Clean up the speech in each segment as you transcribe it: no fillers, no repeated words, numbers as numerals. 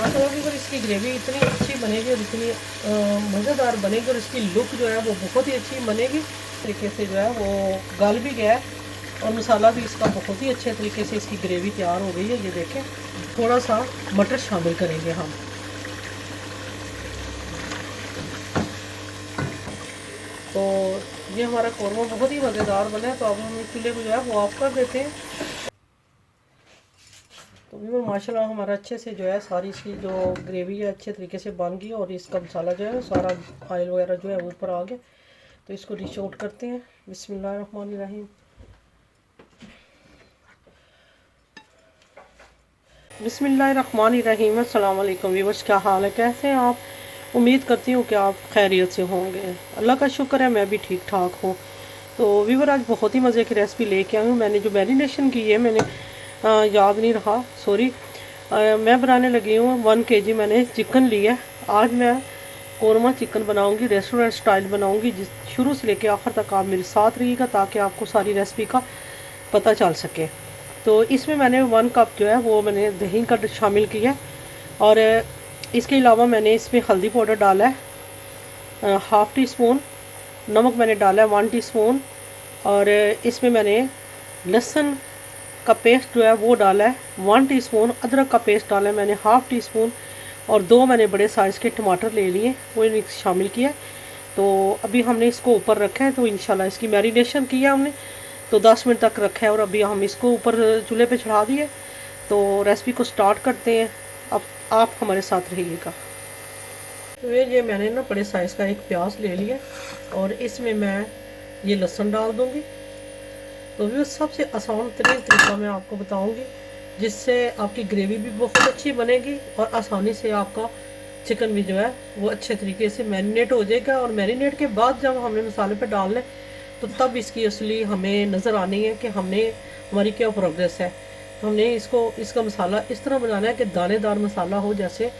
माशाल्लाह भी पर इसकी ग्रेवी इतनी अच्छी बनेगी और इतनी मज़ेदार बनेगी और इसकी लुक जो है वो बहुत ही अच्छी बनेगी। तरीके से जो है वो गल भी गया है और मसाला भी इसका बहुत ही अच्छे तरीके से इसकी ग्रेवी तैयार हो गई है। ये देखें, थोड़ा सा मटर शामिल करेंगे हम। तो ये हमारा कौरमा बहुत ही मज़ेदार बना है। तो अब हम चूल्हे को जो है वो ऑफ कर देते हैं। तो भी माशाल्लाह हमारा अच्छे से जो है सारी इसकी जो ग्रेवी है अच्छे तरीके से बन गई और इसका मसाला जो है सारा ऑयल वगैरह जो है ऊपर आ गया। तो इसको डिश आउट करते हैं। बिस्मिल्लाहिर्रहमानिर्रहीम। बिस्मिल्लाहिर्रहमानिर्रहीम। अस्सलाम वालेकुम व्यूअर्स, क्या हाल है, कैसे हैं आप? उम्मीद करती हूँ कि आप खैरियत से होंगे। अल्लाह का शुक्र है मैं भी ठीक ठाक हूँ। तो व्यूअर आज बहुत ही मज़े की रेसिपी लेके आई हूँ। मैंने जो मैरिनेशन की है मैंने याद नहीं रहा, सॉरी। मैं बनाने लगी हूँ 1 kg मैंने चिकन लिया। आज मैं कौरमा चिकन बनाऊँगी, रेस्टोरेंट स्टाइल बनाऊँगी। जिस शुरू से लेके आखिर तक आप मेरे साथ रहिएगा ताकि आपको सारी रेसिपी का पता चल सके। तो इसमें मैंने 1 कप जो है वो मैंने दही का शामिल किया और इसके अलावा मैंने इसमें हल्दी पाउडर डाला है, 1/2 टीस्पून नमक मैंने डाला है, 1 टीस्पून। और इसमें मैंने लहसुन का पेस्ट जो है वो डाला है, 1 टीस्पून। अदरक का पेस्ट डाला है मैंने 1/2 टीस्पून और 2 मैंने बड़े साइज़ के टमाटर ले लिए, वो शामिल किया। तो अभी हमने इसको ऊपर रखा है। तो इंशाल्लाह इसकी मैरिनेशन की है हमने, तो 10 मिनट तक रखा है और अभी हम इसको ऊपर चूल्हे पे चढ़ा दिए। तो रेसिपी को स्टार्ट करते हैं, अब आप हमारे साथ रहिएगा। तो ये मैंने ना बड़े साइज़ का एक प्याज ले लिया और इसमें मैं ये लहसुन डाल दूँगी। तो भी सबसे आसान तरीन तरीका मैं आपको बताऊँगी जिससे आपकी ग्रेवी भी बहुत अच्छी बनेगी और आसानी से आपका चिकन भी जो है वो अच्छे तरीके से मैरिनेट हो जाएगा। और मैरिनेट के बाद जब हमने मसाले पे डालना है तो तब इसकी असली हमें नज़र आनी है कि हमारी क्या प्रोग्रेस है। तो हमने इसका मसाला इस तरह बनाना है कि दानेदार मसाला हो, जैसे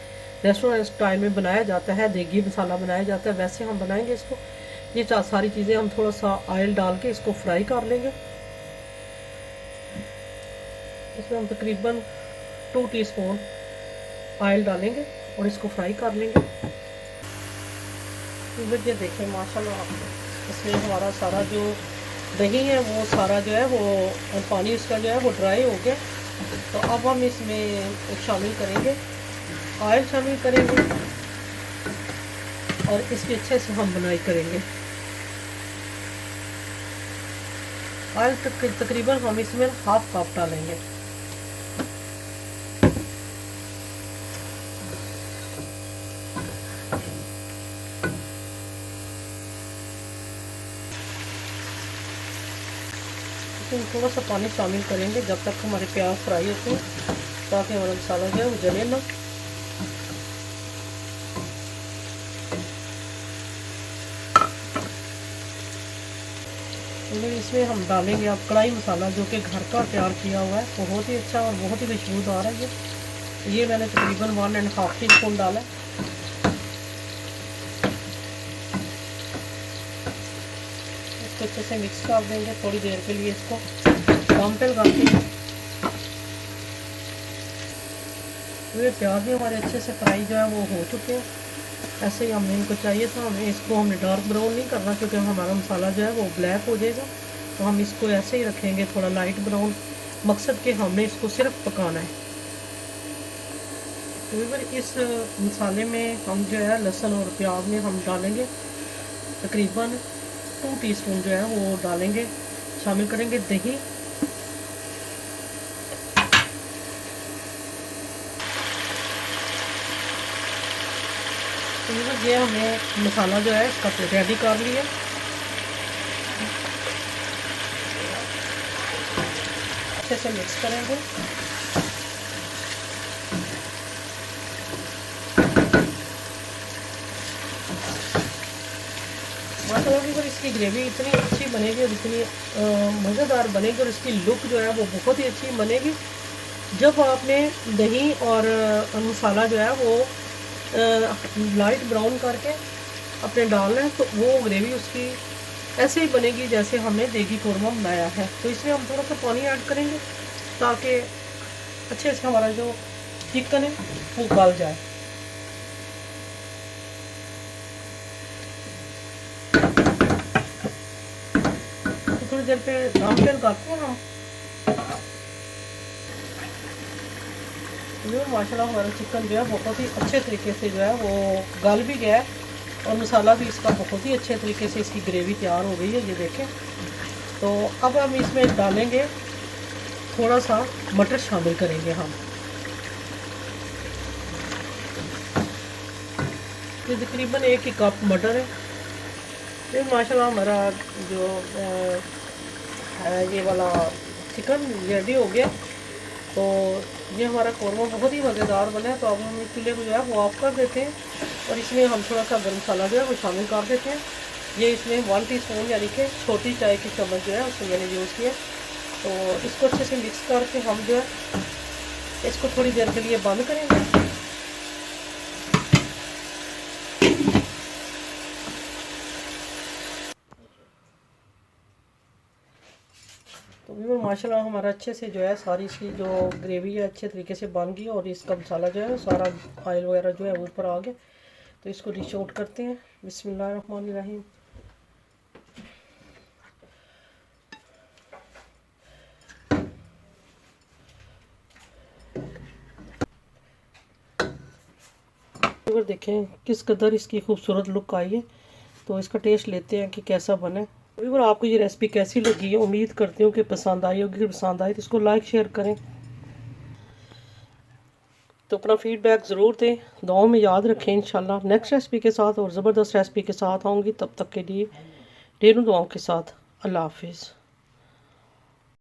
रेस्टोरेंट स्टाइल में बनाया जाता है, देगी मसाला बनाया जाता है, वैसे हम बनाएंगे इसको। ये सारी चीज़ें हम थोड़ा सा ऑयल डाल के इसको फ्राई कर लेंगे। इसमें हम तकरीबन 2 टीस्पून ऑयल डालेंगे और इसको फ्राई कर लेंगे। ये देखें माशाल्लाह इसमें हमारा सारा जो दही है वो सारा जो है वो पानी इसका जो है वो ड्राई हो गया। तो अब हम इसमें शामिल करेंगे ऑयल शामिल करेंगे और इसकी अच्छे से हम बुनाई करेंगे। ऑयल तकरीबन हम इसमें 1/2 कप डालेंगे। थोड़ा सा पानी शामिल करेंगे जब तक हमारे प्याज फ्राई होते हैं ताकि हमारा मसाला जो है वो जले ना। इसमें हम डालेंगे अब कढ़ाई मसाला जो कि घर का तैयार किया हुआ है, बहुत ही अच्छा और बहुत ही खुशबूदार है। ये मैंने तकरीबन 1.5 टीस्पून डाला है। इसको अच्छे से मिक्स कर देंगे थोड़ी देर के लिए, इसको दम पे लगा के। ये प्याज भी हमारे अच्छे से फ्राई जो है वो हो चुके हैं। ऐसे ही हमें इनको चाहिए था, हमने डार्क ब्राउन नहीं करना क्योंकि हमारा मसाला जो है वो ब्लैक हो जाएगा। तो हम इसको ऐसे ही रखेंगे थोड़ा लाइट ब्राउन, मकसद के हमने इसको सिर्फ पकाना है। तो फिर इस मसाले में हम जो है लहसुन और प्याज में हम डालेंगे तकरीबन 2 टीस्पून जो है वो डालेंगे, शामिल करेंगे दही। तो ये हमने मसाला जो है इसका रेडी कर लिया। अच्छे से मिक्स करेंगे। माशाल्लाह पर इसकी ग्रेवी इतनी अच्छी बनेगी और इतनी मज़ेदार बनेगी और इसकी लुक जो है वो बहुत ही अच्छी बनेगी। जब आपने दही और मसाला जो है वो लाइट ब्राउन करके अपने डालना है तो वो ग्रेवी उसकी ऐसे ही बनेगी जैसे हमने देगी कौरमा बनाया है। तो इसमें हम थोड़ा सा पानी ऐड करेंगे ताकि अच्छे से हमारा जो चिकन है वो गल जाए। तो थोड़ी देर पे दम पे लगाते हैं हम। जो माशाल्लाह हमारा चिकन जो है बहुत ही अच्छे तरीके से जो है वो गल भी गया है और मसाला भी इसका बहुत ही अच्छे तरीके से इसकी ग्रेवी तैयार हो गई है, ये देखें। तो अब हम इसमें डालेंगे थोड़ा सा मटर शामिल करेंगे हम। ये तकरीबन 1 कप मटर है। फिर माशाल्लाह हमारा जो है ये वाला चिकन रेडी हो गया। तो ये हमारा कौरमा बहुत ही मज़ेदार बना है। तो अब हम इस चूल्हे को जो है वो ऑफ कर देते हैं और इसमें हम थोड़ा सा गर्म मसाला जो है वो शामिल कर देते हैं। ये इसमें 1 टीस्पून यानी कि छोटी चाय की चम्मच जो है उसमें मैंने यूज़ किया। तो इसको अच्छे से मिक्स करके हम जो है इसको थोड़ी देर के लिए बंद करेंगे। तो भी माशाल्लाह हमारा अच्छे से जो है सारी इसकी जो ग्रेवी है अच्छे तरीके से बन गई और इसका मसाला जो है सारा ऑयल वगैरह जो है ऊपर आ गया। तो इसको डिश आउट करते हैं। बिस्मिल्लाहिर्रहमानिर्रहीम। अगर देखें किस कदर इसकी खूबसूरत लुक आई है। तो इसका टेस्ट लेते हैं कि कैसा बना है। अगर आपको ये रेसिपी कैसी लगी है, उम्मीद करती हूँ कि पसंद आई होगी। पसंद आई तो इसको लाइक शेयर करें। तो अपना फीडबैक ज़रूर दें, दुआओं में याद रखें। इंशाल्लाह नेक्स्ट रेसिपी के साथ और ज़बरदस्त रेसिपी के साथ आऊँगी। तब तक के लिए ढेरों दुआओं के साथ अल्लाह हाफिज़।